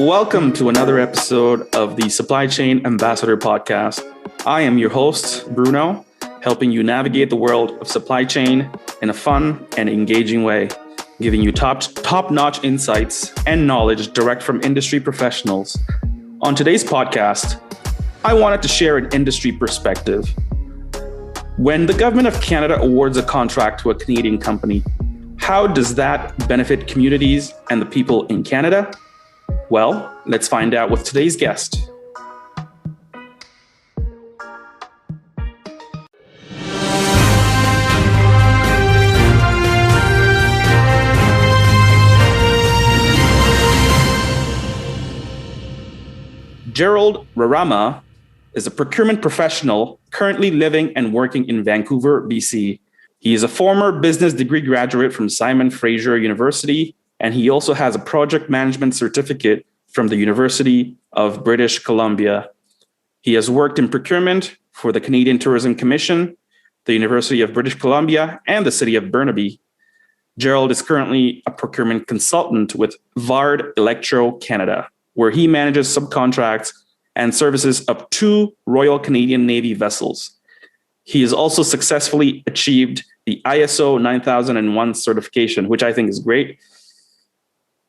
Welcome to another episode of the Supply Chain Ambassador podcast. I am your host, Bruno, helping you navigate the world of supply chain in a fun and engaging way, giving you top-notch insights and knowledge direct from industry professionals. On today's podcast, I wanted to share an industry perspective. When the government of Canada awards a contract to a Canadian company, how does that benefit communities and the people in Canada? Well, let's find out with today's guest. Gerald Rarama is a procurement professional currently living and working in Vancouver, BC. He is a former business degree graduate from Simon Fraser University, and he also has a project management certificate from the University of British Columbia. He has worked in procurement for the Canadian Tourism Commission, the University of British Columbia, and the City of Burnaby. Gerald is currently a procurement consultant with VARD Electro Canada, where he manages subcontracts and services of 2 Royal Canadian Navy vessels. He has also successfully achieved the ISO 9001 certification, which I think is great.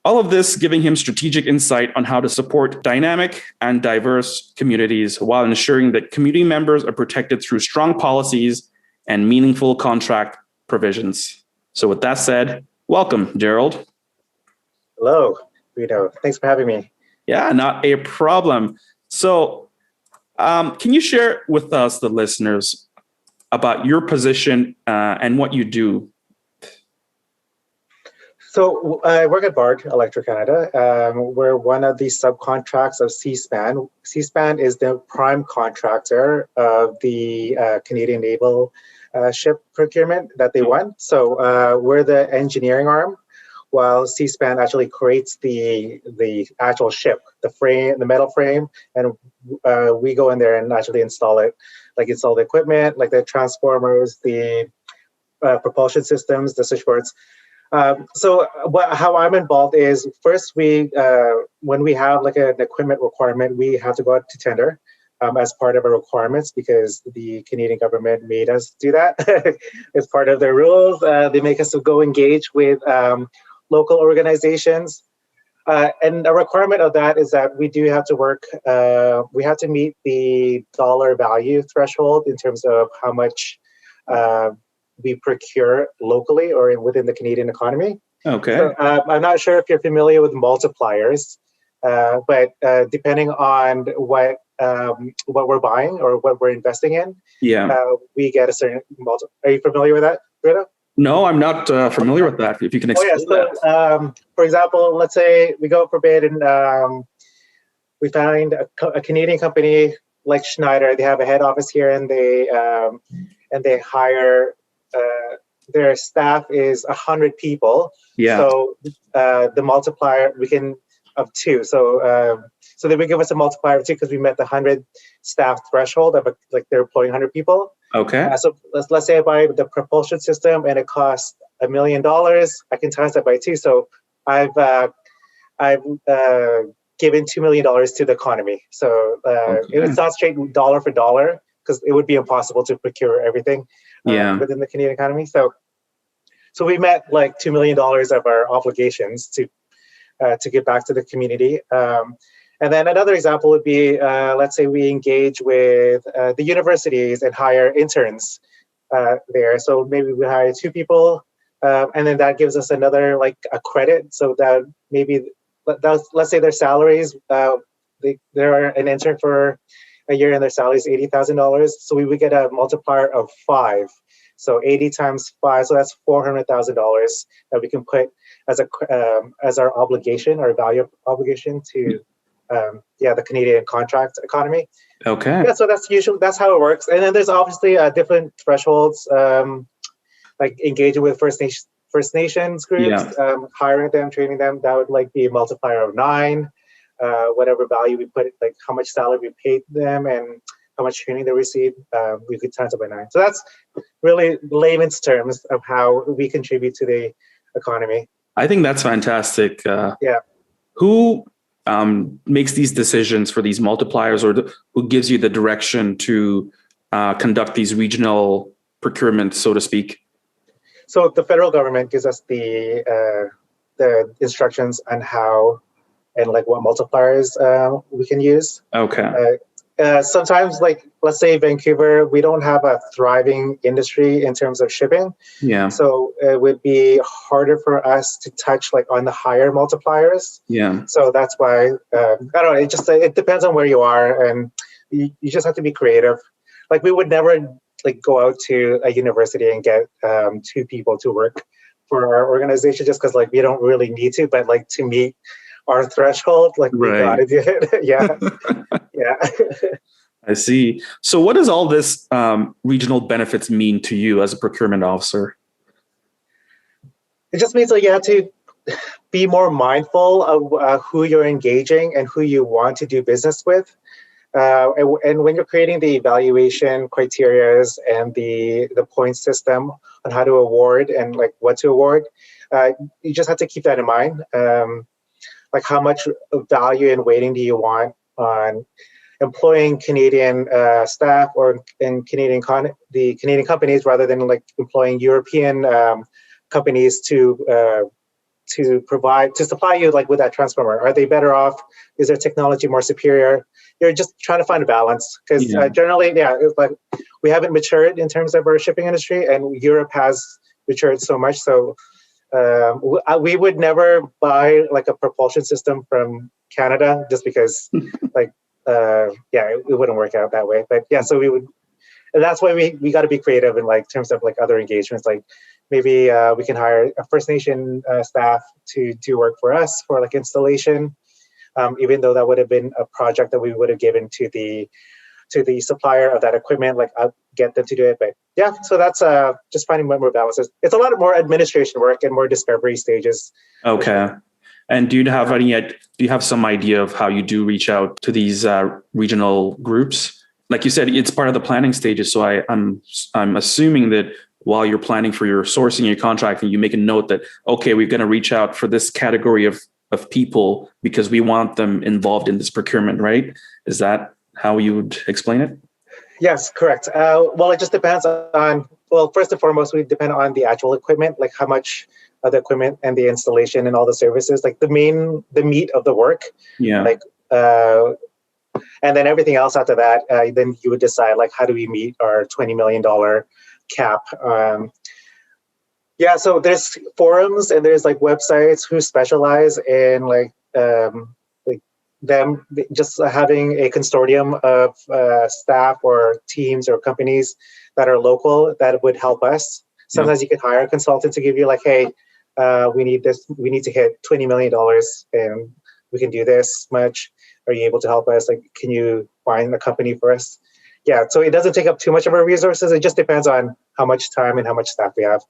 All of this giving him strategic insight on how to support dynamic and diverse communities while ensuring that community members are protected through strong policies and meaningful contract provisions. So with that said, welcome, Gerald. Hello, Vito. Thanks for having me. Yeah, not a problem. So can you share with us, the listeners, about your position and what you do? So I work at VARD Electro Canada. We're one of the subcontracts of Seaspan. Seaspan is the prime contractor of the Canadian naval ship procurement that they won. So we're the engineering arm, while Seaspan actually creates the actual ship, the frame, the metal frame, and we go in there and actually install it, like install the equipment, like the transformers, the propulsion systems, the switchboards. So how I'm involved is first when we have like an equipment requirement, we have to go out to tender as part of our requirements because the Canadian government made us do that. It's part of their rules. They make us to go engage with local organizations. And a requirement of that is that we do have to work, we have to meet the dollar value threshold in terms of how much we procure locally or within the Canadian economy. Okay. So, I'm not sure if you're familiar with multipliers, but depending on what we're buying or what we're investing in, we get a certain multiplier. Are you familiar with that, Rita? No, I'm not familiar with that. If you can explain that. For example, let's say we go for bid and we find a Canadian company like Schneider. They have a head office here, and they hire. Their staff is 100 people. Yeah. So the multiplier we can of 2. So they would give us a multiplier of 2 because we met the 100 staff threshold of like they're employing 100 people. Okay. So let's say I buy the propulsion system and it costs $1 million. I can times that by 2. So I've given $2 million to the economy. So it's not straight dollar for dollar because it would be impossible to procure everything within the Canadian economy. So we met like $2 million of our obligations to give back to the community. And then another example would be, let's say we engage with the universities and hire interns there. So maybe we hire 2 people, and then that gives us another like a credit. So that maybe let's say their salaries, they're an intern for a year and their salary is $80,000. So we would get a multiplier of 5. So 80 times 5, so that's $400,000 that we can put as our obligation, our value obligation to the Canadian contract economy. Okay. Yeah, so that's how it works. And then there's obviously different thresholds, like engaging with First Nations groups, hiring them, training them. That would like be a multiplier of 9. Whatever value we put, like how much salary we paid them and how much training they received, we could times it by 9. So that's really layman's terms of how we contribute to the economy. I think that's fantastic. Who makes these decisions for these multipliers, or who gives you the direction to conduct these regional procurements, so to speak? So the federal government gives us the instructions on how and like what multipliers we can use. Okay. Sometimes, like, let's say Vancouver, we don't have a thriving industry in terms of shipping. Yeah. So it would be harder for us to touch like on the higher multipliers. Yeah. So that's why, I don't know, it depends on where you are, and you just have to be creative. Like, we would never like go out to a university and get 2 people to work for our organization just because like we don't really need to, but like to meet our threshold, like we gotta do it. Yeah. Yeah. I see. So what does all this regional benefits mean to you as a procurement officer? It just means like you have to be more mindful of who you're engaging and who you want to do business with. And when you're creating the evaluation criterias and the point system on how to award and like what to award, you just have to keep that in mind. Like, how much value and weighting do you want on employing Canadian staff or in the Canadian companies rather than like employing European companies to supply you like with that transformer? Are they better off? Is their technology more superior? You're just trying to find a balance because generally, it's like we haven't matured in terms of our shipping industry, and Europe has matured so much. So we would never buy like a propulsion system from Canada just because like it wouldn't work out that way. But yeah, so we would, and that's why we got to be creative in like terms of like other engagements. Like maybe we can hire a First Nation staff to do work for us for like installation, even though that would have been a project that we would have given to the supplier of that equipment. Like, I'll get them to do it. But yeah, so that's just finding what more balances. It's a lot more administration work and more discovery stages. Okay. And do you have some idea of how you do reach out to these regional groups? Like you said, it's part of the planning stages. So I'm assuming that while you're planning for your sourcing, your contracting, you make a note that, okay, we're going to reach out for this category of people because we want them involved in this procurement, right? Is that how you would explain it? Yes, correct. Well, it just depends on, first and foremost, we depend on the actual equipment, like how much of the equipment and the installation and all the services, like the meat of the work. Yeah. Like, and then everything else after that, then you would decide like, how do we meet our $20 million cap? So there's forums and there's like websites who specialize in like them just having a consortium of staff or teams or companies that are local that would help us. Sometimes you can hire a consultant to give you like, hey, we need to hit $20 million and we can do this much. Are you able to help us? Like, can you find a company for us? Yeah, so it doesn't take up too much of our resources. It just depends on how much time and how much staff we have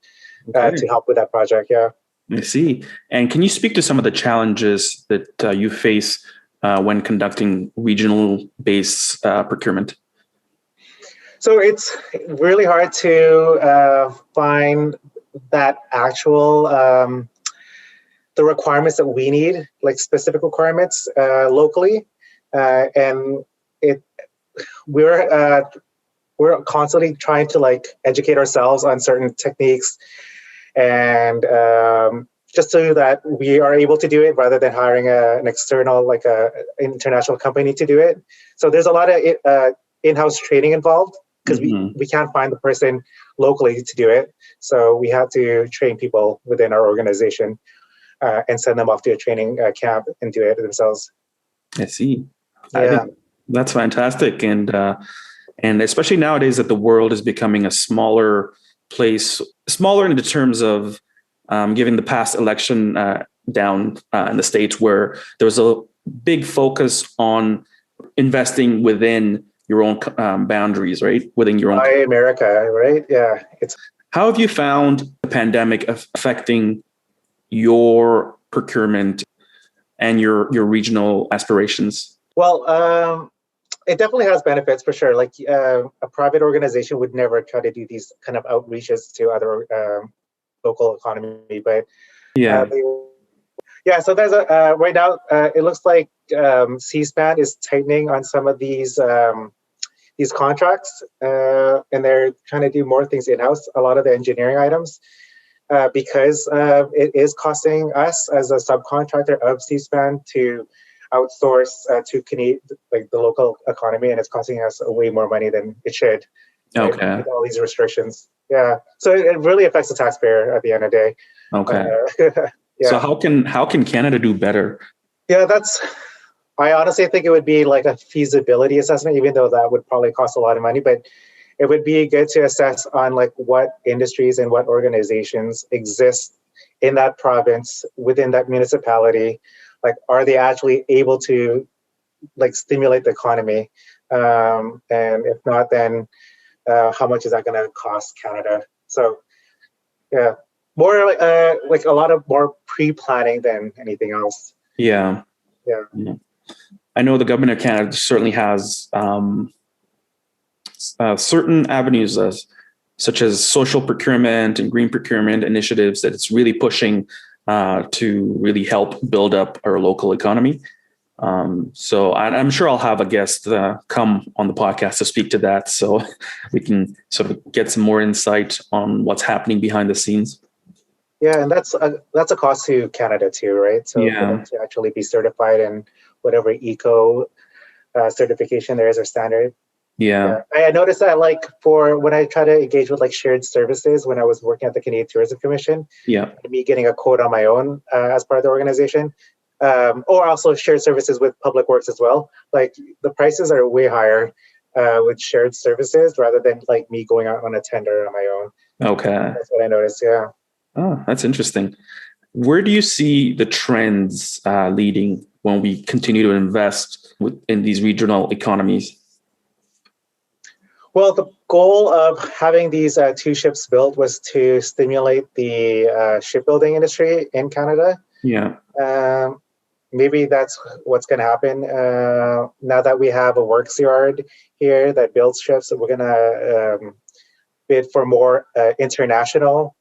to help with that project. Yeah. I see. And can you speak to some of the challenges that you face when conducting regional-based procurement? So it's really hard to find that actual the requirements that we need, like specific requirements locally, and we're constantly trying to like educate ourselves on certain techniques and just so that we are able to do it rather than hiring an external, like a international company to do it. So there's a lot of in-house training involved because we can't find the person locally to do it. So we have to train people within our organization and send them off to a training camp and do it themselves. I see. Yeah. I think that's fantastic. And especially nowadays that the world is becoming a smaller place, smaller in the terms of given the past election down in the States where there was a big focus on investing within your own boundaries, right? Within your own. Buy America, right? Yeah. How have you found the pandemic affecting your procurement and your regional aspirations? Well, it definitely has benefits for sure. Like a private organization would never try to do these kind of outreaches to other local economy, but Yeah, so there's a right now. It looks like C-SPAN is tightening on some of these contracts, and they're trying to do more things in-house. A lot of the engineering items, because it is costing us as a subcontractor of C-SPAN to outsource to Canadian, like the local economy, and it's costing us way more money than it should. Right? Okay. With all these restrictions. Yeah, so it really affects the taxpayer at the end of the day. Okay. Yeah. So how can Canada do better? Yeah, I honestly think it would be like a feasibility assessment, even though that would probably cost a lot of money, but it would be good to assess on like what industries and what organizations exist in that province, within that municipality. Like, are they actually able to like stimulate the economy? And if not, then how much is that going to cost Canada? So yeah, more like a lot of more pre-planning than anything else. Yeah. Yeah. I know the government of Canada certainly has certain avenues such as social procurement and green procurement initiatives that it's really pushing to really help build up our local economy. So I'm sure I'll have a guest come on the podcast to speak to that, so we can sort of get some more insight on what's happening behind the scenes. Yeah, and that's a cost to Canada too, right? So for them to actually be certified in whatever eco certification there is or standard. Yeah. I noticed that like for when I try to engage with like shared services when I was working at the Canadian Tourism Commission, me getting a quote on my own as part of the organization, or also shared services with Public Works as well. Like the prices are way higher with shared services rather than like me going out on a tender on my own. Okay. That's what I noticed. Yeah. Oh, that's interesting. Where do you see the trends leading when we continue to invest in these regional economies? Well, the goal of having these two ships built was to stimulate the shipbuilding industry in Canada. Yeah. Maybe that's what's going to happen now that we have a works yard here that builds ships. We're going to bid for more international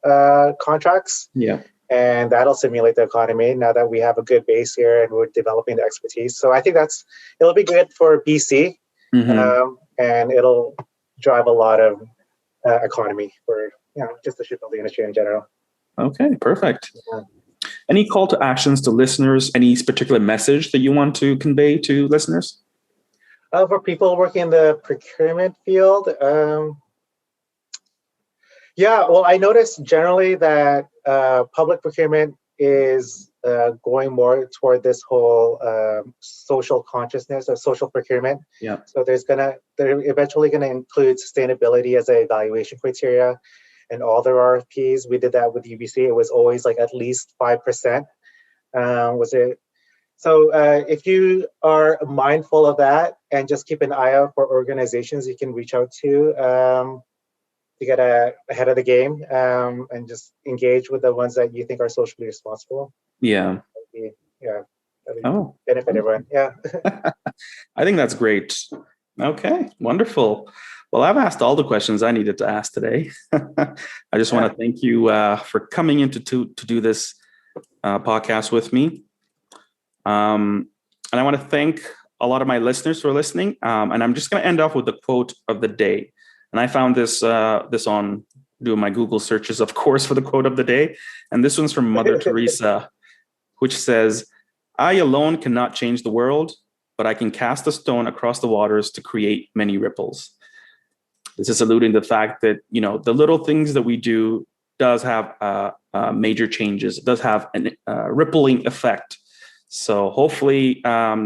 contracts. Yeah. And that'll stimulate the economy now that we have a good base here and we're developing the expertise. So I think it'll be good for BC, and it'll drive a lot of economy for just the shipbuilding industry in general. Okay, perfect. Yeah. Any call to actions to listeners? Any particular message that you want to convey to listeners? For people working in the procurement field, well, I noticed generally that public procurement is going more toward this whole social consciousness or social procurement. Yeah. So they're eventually going to include sustainability as an evaluation criteria in all their RFPs. We did that with UBC. It was always like at least 5%. Was it? So if you are mindful of that and just keep an eye out for organizations you can reach out to get ahead of the game and just engage with the ones that you think are socially responsible. Yeah. Benefit everyone. Yeah. I think that's great. Okay, wonderful. Well, I've asked all the questions I needed to ask today. I just want to thank you for coming in to do this podcast with me. And I want to thank a lot of my listeners for listening. And I'm just going to end off with the quote of the day. And I found this on doing my Google searches, of course, for the quote of the day. And this one's from Mother Teresa, which says, "I alone cannot change the world, but I can cast a stone across the waters to create many ripples." This is alluding to the fact that, the little things that we do does have major changes. It does have a rippling effect. So hopefully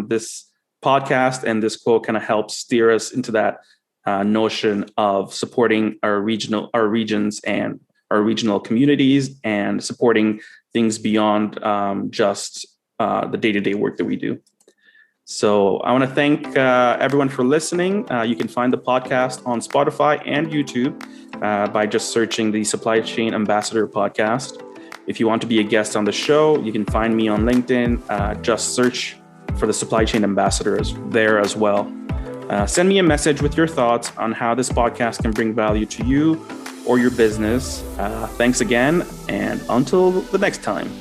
this podcast and this quote kind of helps steer us into that notion of supporting our regions and our regional communities and supporting things beyond just the day-to-day work that we do. So I want to thank everyone for listening. You can find the podcast on Spotify and YouTube by just searching the Supply Chain Ambassador podcast. If you want to be a guest on the show, you can find me on LinkedIn. Just search for the Supply Chain Ambassador there as well. Send me a message with your thoughts on how this podcast can bring value to you or your business. Thanks again, and until the next time.